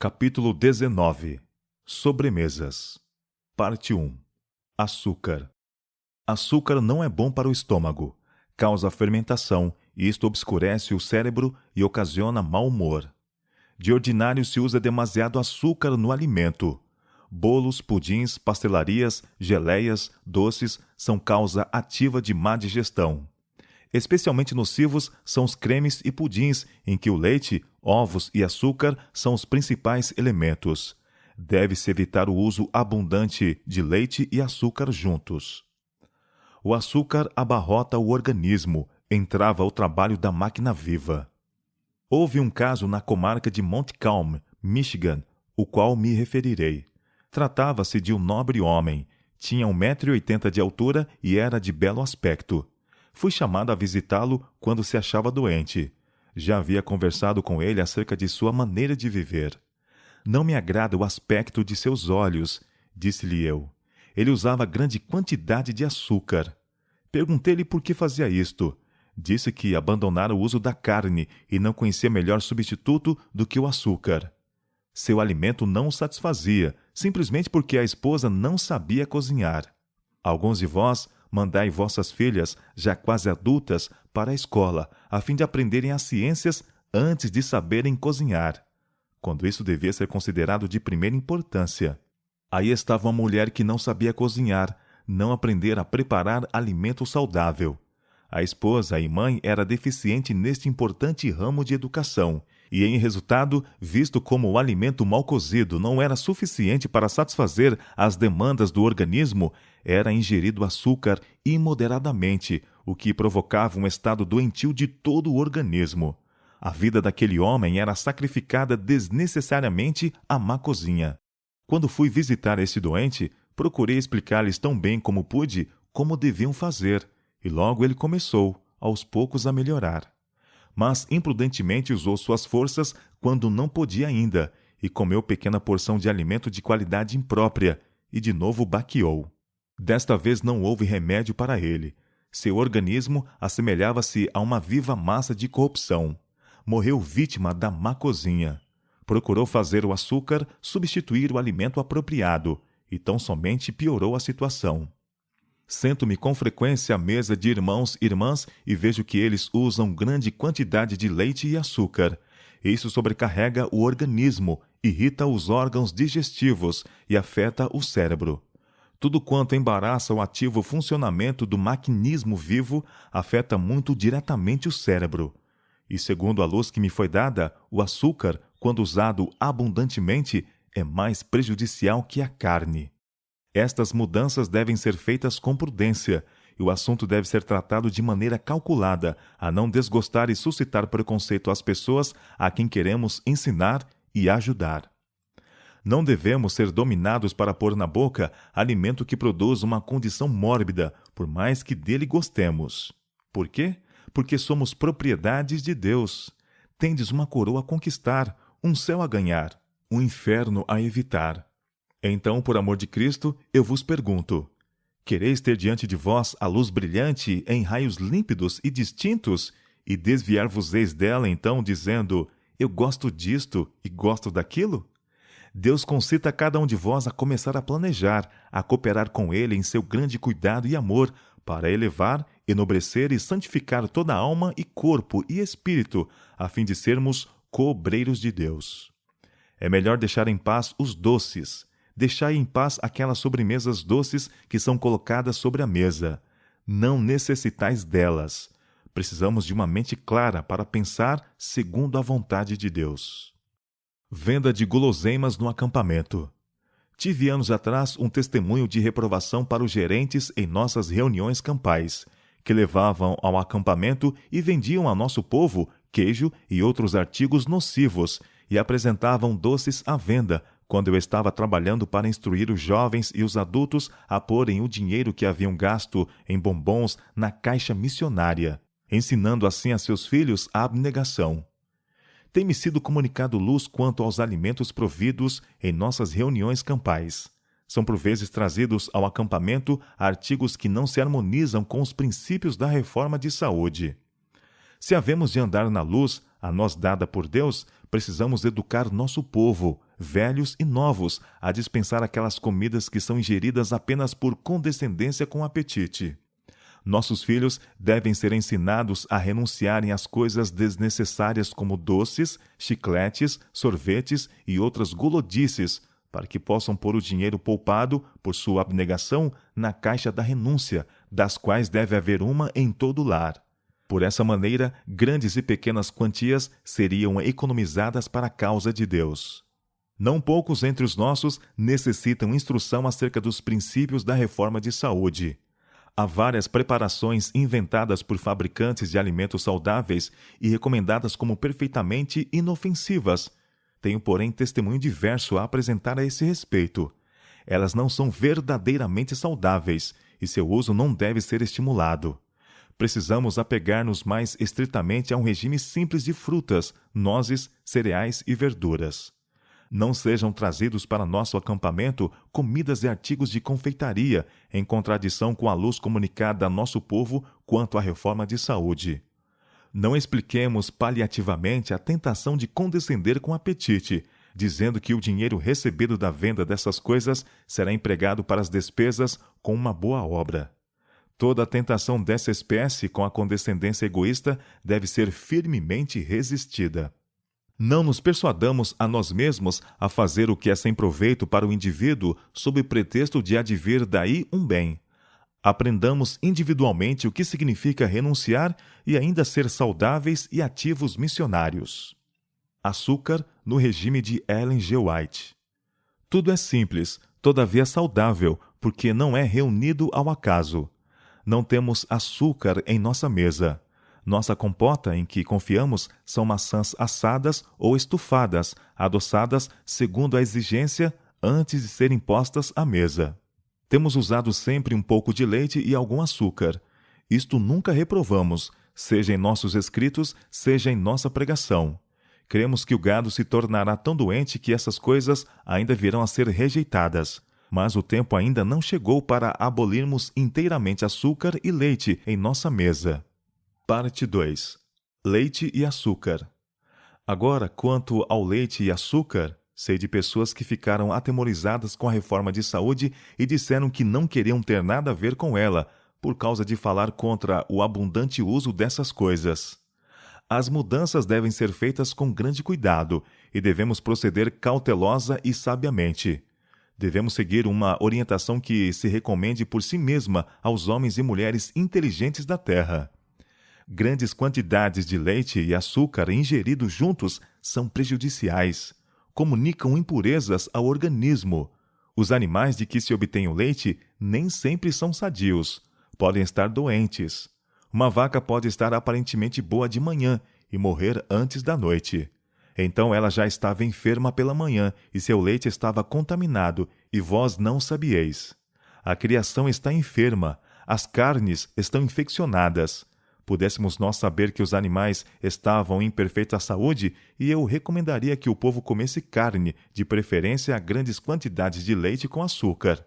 Capítulo 19. Sobremesas. Parte 1. Açúcar. Açúcar não é bom para o estômago. Causa fermentação, e isto obscurece o cérebro e ocasiona mau humor. De ordinário se usa demasiado açúcar no alimento. Bolos, pudins, pastelarias, geleias, doces são causa ativa de má digestão. Especialmente nocivos são os cremes e pudins, em que o leite, ovos e açúcar são os principais elementos. Deve-se evitar o uso abundante de leite e açúcar juntos. O açúcar abarrota o organismo, entrava o trabalho da máquina viva. Houve um caso na comarca de Montcalm, Michigan, o qual me referirei. Tratava-se de um nobre homem. Tinha 1,80 m de altura e era de belo aspecto. Fui chamado a visitá-lo quando se achava doente. Já havia conversado com ele acerca de sua maneira de viver. Não me agrada o aspecto de seus olhos, disse-lhe eu. Ele usava grande quantidade de açúcar. Perguntei-lhe por que fazia isto. Disse que abandonara o uso da carne e não conhecia melhor substituto do que o açúcar. Seu alimento não o satisfazia, simplesmente porque a esposa não sabia cozinhar. Alguns de vós mandai vossas filhas, já quase adultas, para a escola, a fim de aprenderem as ciências antes de saberem cozinhar, quando isso devia ser considerado de primeira importância. Aí estava uma mulher que não sabia cozinhar, não aprendera a preparar alimento saudável. A esposa e mãe era deficiente neste importante ramo de educação, e em resultado, visto como o alimento mal cozido não era suficiente para satisfazer as demandas do organismo, era ingerido açúcar imoderadamente, o que provocava um estado doentio de todo o organismo. A vida daquele homem era sacrificada desnecessariamente à má cozinha. Quando fui visitar esse doente, procurei explicar-lhes tão bem como pude como deviam fazer, e logo ele começou, aos poucos, a melhorar. Mas imprudentemente usou suas forças quando não podia ainda, e comeu pequena porção de alimento de qualidade imprópria, e de novo baqueou. Desta vez não houve remédio para ele. Seu organismo assemelhava-se a uma viva massa de corrupção. Morreu vítima da má cozinha. Procurou fazer o açúcar substituir o alimento apropriado, e tão somente piorou a situação. Sento-me com frequência à mesa de irmãos e irmãs e vejo que eles usam grande quantidade de leite e açúcar. Isso sobrecarrega o organismo, irrita os órgãos digestivos e afeta o cérebro. Tudo quanto embaraça o ativo funcionamento do maquinismo vivo afeta muito diretamente o cérebro. E segundo a luz que me foi dada, o açúcar, quando usado abundantemente, é mais prejudicial que a carne. Estas mudanças devem ser feitas com prudência, e o assunto deve ser tratado de maneira calculada, a não desgostar e suscitar preconceito às pessoas a quem queremos ensinar e ajudar. Não devemos ser dominados para pôr na boca alimento que produz uma condição mórbida, por mais que dele gostemos. Por quê? Porque somos propriedades de Deus. Tendes uma coroa a conquistar, um céu a ganhar, um inferno a evitar. Então, por amor de Cristo, eu vos pergunto: quereis ter diante de vós a luz brilhante em raios límpidos e distintos, e desviar-vos-eis dela, então, dizendo: eu gosto disto e gosto daquilo? Deus concita a cada um de vós a começar a planejar, a cooperar com Ele em seu grande cuidado e amor, para elevar, enobrecer e santificar toda a alma e corpo e espírito, a fim de sermos co-obreiros de Deus. É melhor deixar em paz os doces. Deixai em paz aquelas sobremesas doces que são colocadas sobre a mesa. Não necessitais delas. Precisamos de uma mente clara para pensar segundo a vontade de Deus. Venda de guloseimas no acampamento. Tive anos atrás um testemunho de reprovação para os gerentes em nossas reuniões campais, que levavam ao acampamento e vendiam a nosso povo queijo e outros artigos nocivos e apresentavam doces à venda, quando eu estava trabalhando para instruir os jovens e os adultos a porem o dinheiro que haviam gasto em bombons na caixa missionária, ensinando assim a seus filhos a abnegação. Tem-me sido comunicado luz quanto aos alimentos providos em nossas reuniões campais. São por vezes trazidos ao acampamento artigos que não se harmonizam com os princípios da reforma de saúde. Se havemos de andar na luz, a nós dada por Deus, precisamos educar nosso povo, velhos e novos, a dispensar aquelas comidas que são ingeridas apenas por condescendência com apetite. Nossos filhos devem ser ensinados a renunciarem às coisas desnecessárias como doces, chicletes, sorvetes e outras gulodices, para que possam pôr o dinheiro poupado, por sua abnegação, na caixa da renúncia, das quais deve haver uma em todo lar. Por essa maneira, grandes e pequenas quantias seriam economizadas para a causa de Deus. Não poucos entre os nossos necessitam instrução acerca dos princípios da reforma de saúde. Há várias preparações inventadas por fabricantes de alimentos saudáveis e recomendadas como perfeitamente inofensivas. Tenho, porém, testemunho diverso a apresentar a esse respeito. Elas não são verdadeiramente saudáveis e seu uso não deve ser estimulado. Precisamos apegar-nos mais estritamente a um regime simples de frutas, nozes, cereais e verduras. Não sejam trazidos para nosso acampamento comidas e artigos de confeitaria, em contradição com a luz comunicada a nosso povo quanto à reforma de saúde. Não expliquemos paliativamente a tentação de condescender com apetite, dizendo que o dinheiro recebido da venda dessas coisas será empregado para as despesas com uma boa obra. Toda a tentação dessa espécie com a condescendência egoísta deve ser firmemente resistida. Não nos persuadamos a nós mesmos a fazer o que é sem proveito para o indivíduo sob pretexto de advir daí um bem. Aprendamos individualmente o que significa renunciar e ainda ser saudáveis e ativos missionários. Açúcar no regime de Ellen G. White. Tudo é simples, todavia saudável, porque não é reunido ao acaso. Não temos açúcar em nossa mesa. Nossa compota, em que confiamos, são maçãs assadas ou estufadas, adoçadas segundo a exigência antes de serem postas à mesa. Temos usado sempre um pouco de leite e algum açúcar. Isto nunca reprovamos, seja em nossos escritos, seja em nossa pregação. Cremos que o gado se tornará tão doente que essas coisas ainda virão a ser rejeitadas. Mas o tempo ainda não chegou para abolirmos inteiramente açúcar e leite em nossa mesa. Parte 2. Leite e açúcar. Agora, quanto ao leite e açúcar, sei de pessoas que ficaram atemorizadas com a reforma de saúde e disseram que não queriam ter nada a ver com ela, por causa de falar contra o abundante uso dessas coisas. As mudanças devem ser feitas com grande cuidado e devemos proceder cautelosa e sabiamente. Devemos seguir uma orientação que se recomende por si mesma aos homens e mulheres inteligentes da terra. Grandes quantidades de leite e açúcar ingeridos juntos são prejudiciais. Comunicam impurezas ao organismo. Os animais de que se obtém o leite nem sempre são sadios. Podem estar doentes. Uma vaca pode estar aparentemente boa de manhã e morrer antes da noite. Então ela já estava enferma pela manhã e seu leite estava contaminado, e vós não sabieis. A criação está enferma, as carnes estão infeccionadas. Pudéssemos nós saber que os animais estavam em perfeita saúde, e eu recomendaria que o povo comesse carne, de preferência a grandes quantidades de leite com açúcar.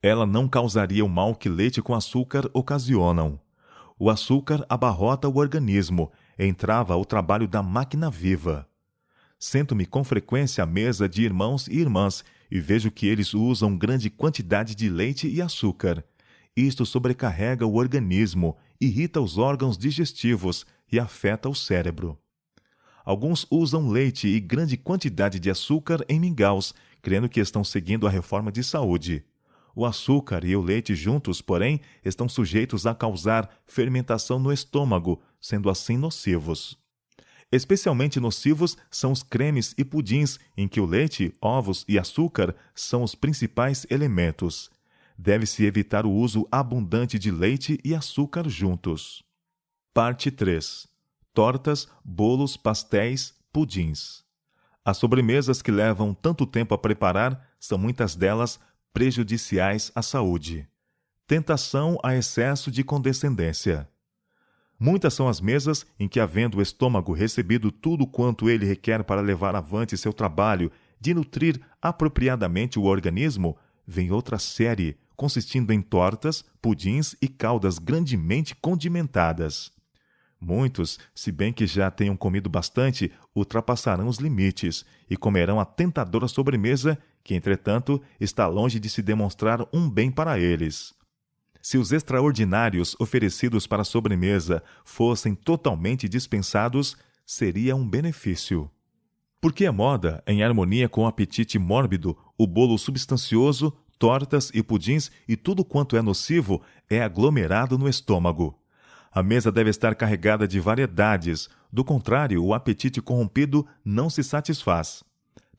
Ela não causaria o mal que leite com açúcar ocasionam. O açúcar abarrota o organismo, entrava o trabalho da máquina viva. Sento-me com frequência à mesa de irmãos e irmãs e vejo que eles usam grande quantidade de leite e açúcar. Isto sobrecarrega o organismo, irrita os órgãos digestivos e afeta o cérebro. Alguns usam leite e grande quantidade de açúcar em mingaus, crendo que estão seguindo a reforma de saúde. O açúcar e o leite juntos, porém, estão sujeitos a causar fermentação no estômago, sendo assim nocivos. Especialmente nocivos são os cremes e pudins, em que o leite, ovos e açúcar são os principais elementos. Deve-se evitar o uso abundante de leite e açúcar juntos. Parte 3. Tortas, bolos, pastéis, pudins. As sobremesas que levam tanto tempo a preparar são muitas delas prejudiciais à saúde. Tentação a excesso de condescendência. Muitas são as mesas em que, havendo o estômago recebido tudo quanto ele requer para levar avante seu trabalho de nutrir apropriadamente o organismo, vem outra série, consistindo em tortas, pudins e caldas grandemente condimentadas. Muitos, se bem que já tenham comido bastante, ultrapassarão os limites e comerão a tentadora sobremesa, que, entretanto, está longe de se demonstrar um bem para eles. Se os extraordinários oferecidos para a sobremesa fossem totalmente dispensados, seria um benefício. Porque é moda, em harmonia com o apetite mórbido, o bolo substancioso, tortas e pudins e tudo quanto é nocivo é aglomerado no estômago. A mesa deve estar carregada de variedades, do contrário, o apetite corrompido não se satisfaz.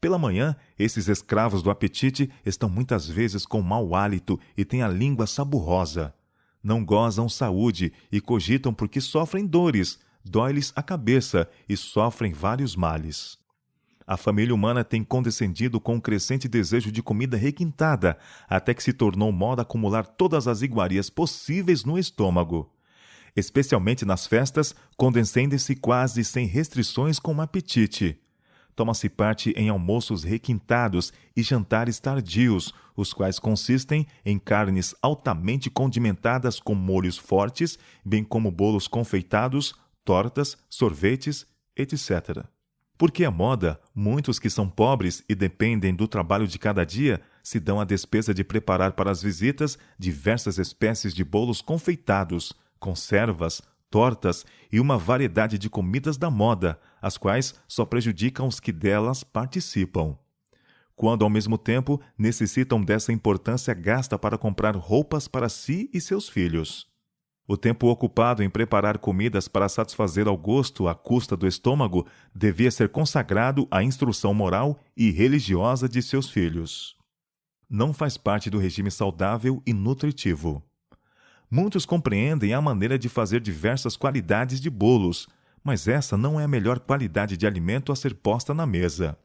Pela manhã, esses escravos do apetite estão muitas vezes com mau hálito e têm a língua saburrosa. Não gozam saúde e cogitam porque sofrem dores, dói-lhes a cabeça e sofrem vários males. A família humana tem condescendido com um crescente desejo de comida requintada, até que se tornou moda acumular todas as iguarias possíveis no estômago. Especialmente nas festas, condescende-se quase sem restrições com o apetite. Toma-se parte em almoços requintados e jantares tardios, os quais consistem em carnes altamente condimentadas com molhos fortes, bem como bolos confeitados, tortas, sorvetes, etc. Porque é moda, muitos que são pobres e dependem do trabalho de cada dia se dão à despesa de preparar para as visitas diversas espécies de bolos confeitados, conservas, tortas e uma variedade de comidas da moda, as quais só prejudicam os que delas participam. Quando, ao mesmo tempo, necessitam dessa importância gasta para comprar roupas para si e seus filhos. O tempo ocupado em preparar comidas para satisfazer ao gosto à custa do estômago devia ser consagrado à instrução moral e religiosa de seus filhos. Não faz parte do regime saudável e nutritivo. Muitos compreendem a maneira de fazer diversas qualidades de bolos, mas essa não é a melhor qualidade de alimento a ser posta na mesa.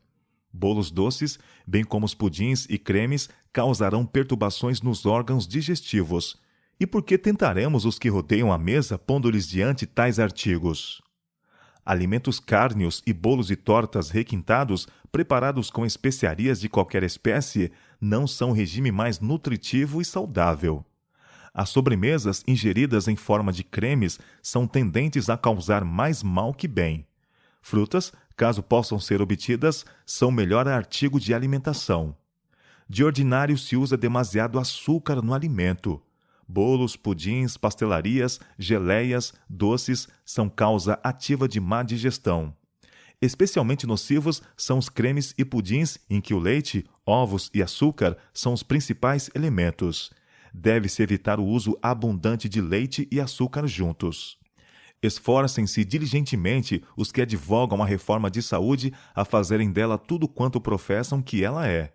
Bolos doces, bem como os pudins e cremes, causarão perturbações nos órgãos digestivos. E por que tentaremos os que rodeiam a mesa pondo-lhes diante tais artigos? Alimentos cárneos e bolos e tortas requintados, preparados com especiarias de qualquer espécie, não são o regime mais nutritivo e saudável. As sobremesas ingeridas em forma de cremes são tendentes a causar mais mal que bem. Frutas, caso possam ser obtidas, são o melhor artigo de alimentação. De ordinário se usa demasiado açúcar no alimento. Bolos, pudins, pastelarias, geleias, doces são causa ativa de má digestão. Especialmente nocivos são os cremes e pudins em que o leite, ovos e açúcar são os principais elementos. Deve-se evitar o uso abundante de leite e açúcar juntos. Esforcem-se diligentemente os que advogam a reforma de saúde a fazerem dela tudo quanto professam que ela é.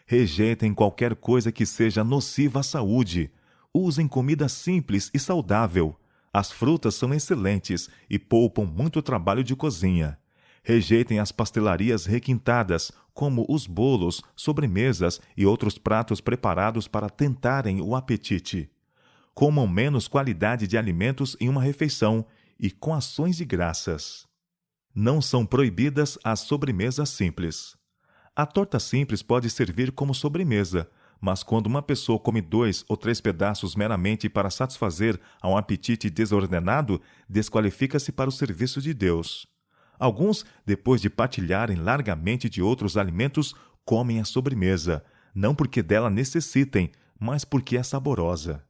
Rejeitem qualquer coisa que seja nociva à saúde. Usem comida simples e saudável. As frutas são excelentes e poupam muito trabalho de cozinha. Rejeitem as pastelarias requintadas, como os bolos, sobremesas e outros pratos preparados para tentarem o apetite. Comam menos qualidade de alimentos em uma refeição e com ações de graças. Não são proibidas as sobremesas simples. A torta simples pode servir como sobremesa, mas quando uma pessoa come 2 ou 3 pedaços meramente para satisfazer a um apetite desordenado, desqualifica-se para o serviço de Deus. Alguns, depois de partilharem largamente de outros alimentos, comem a sobremesa, não porque dela necessitem, mas porque é saborosa.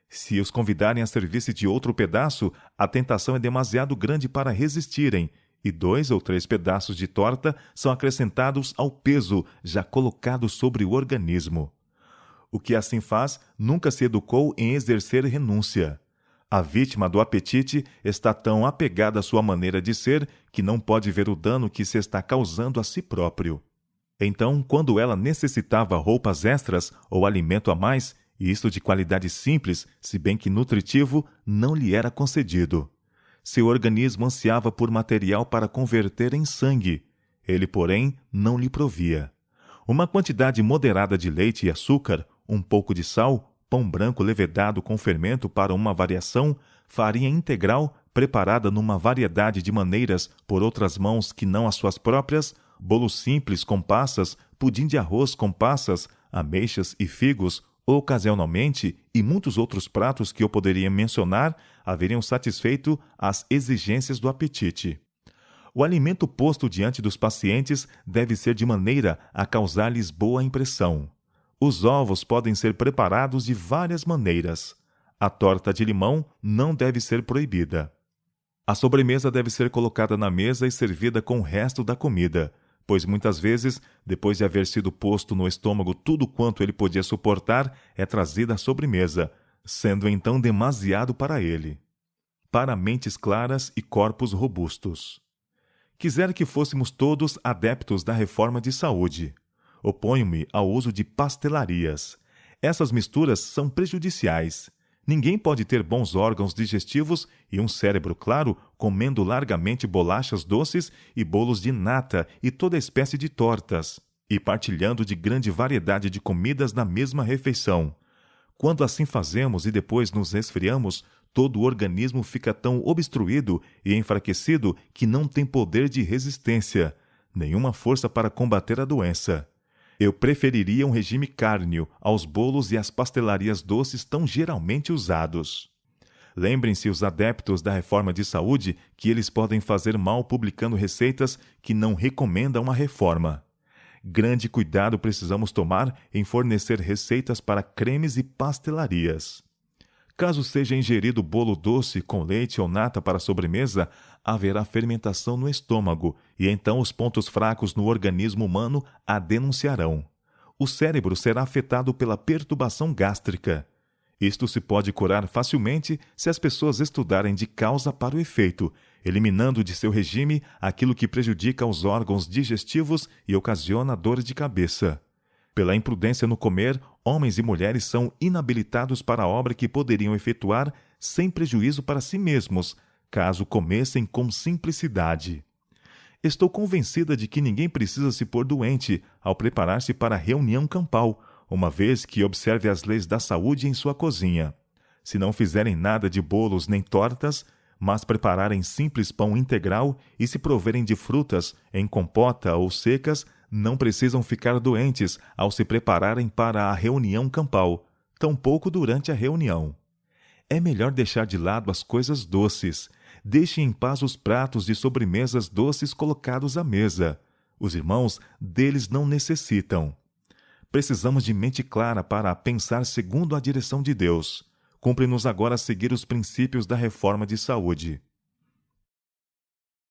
Se os convidarem a servir-se de outro pedaço, a tentação é demasiado grande para resistirem, e 2 ou 3 pedaços de torta são acrescentados ao peso já colocado sobre o organismo. O que assim faz nunca se educou em exercer renúncia. A vítima do apetite está tão apegada à sua maneira de ser que não pode ver o dano que se está causando a si próprio. Então, quando ela necessitava roupas extras ou alimento a mais, e isto de qualidade simples, se bem que nutritivo, não lhe era concedido. Seu organismo ansiava por material para converter em sangue. Ele, porém, não lhe provia. Uma quantidade moderada de leite e açúcar, um pouco de sal, pão branco levedado com fermento para uma variação, farinha integral preparada numa variedade de maneiras por outras mãos que não as suas próprias, bolo simples com passas, pudim de arroz com passas, ameixas e figos, Ocasionalmente, e muitos outros pratos que eu poderia mencionar haveriam satisfeito as exigências do apetite. O alimento posto diante dos pacientes deve ser de maneira a causar-lhes boa impressão. Os ovos podem ser preparados de várias maneiras. A torta de limão não deve ser proibida. A sobremesa deve ser colocada na mesa e servida com o resto da comida, pois muitas vezes, depois de haver sido posto no estômago tudo quanto ele podia suportar, é trazida a sobremesa, sendo então demasiado para ele. Para mentes claras e corpos robustos. Quisera que fôssemos todos adeptos da reforma de saúde. Oponho-me ao uso de pastelarias. Essas misturas são prejudiciais. Ninguém pode ter bons órgãos digestivos e um cérebro claro comendo largamente bolachas doces e bolos de nata e toda espécie de tortas, e partilhando de grande variedade de comidas na mesma refeição. Quando assim fazemos e depois nos resfriamos, todo o organismo fica tão obstruído e enfraquecido que não tem poder de resistência, nenhuma força para combater a doença. Eu preferiria um regime cárneo aos bolos e às pastelarias doces tão geralmente usados. Lembrem-se os adeptos da reforma de saúde que eles podem fazer mal publicando receitas que não recomendam a reforma. Grande cuidado precisamos tomar em fornecer receitas para cremes e pastelarias. Caso seja ingerido bolo doce com leite ou nata para sobremesa, haverá fermentação no estômago e então os pontos fracos no organismo humano a denunciarão. O cérebro será afetado pela perturbação gástrica. Isto se pode curar facilmente se as pessoas estudarem de causa para o efeito, eliminando de seu regime aquilo que prejudica os órgãos digestivos e ocasiona dor de cabeça. Pela imprudência no comer, homens e mulheres são inabilitados para a obra que poderiam efetuar sem prejuízo para si mesmos, caso comessem com simplicidade. Estou convencida de que ninguém precisa se pôr doente ao preparar-se para a reunião campal, uma vez que observe as leis da saúde em sua cozinha. Se não fizerem nada de bolos nem tortas, mas prepararem simples pão integral e se proverem de frutas em compota ou secas, não precisam ficar doentes ao se prepararem para a reunião campal, tampouco durante a reunião. É melhor deixar de lado as coisas doces. Deixe em paz os pratos de sobremesas doces colocados à mesa. Os irmãos deles não necessitam. Precisamos de mente clara para pensar segundo a direção de Deus. Cumpre-nos agora seguir os princípios da reforma de saúde.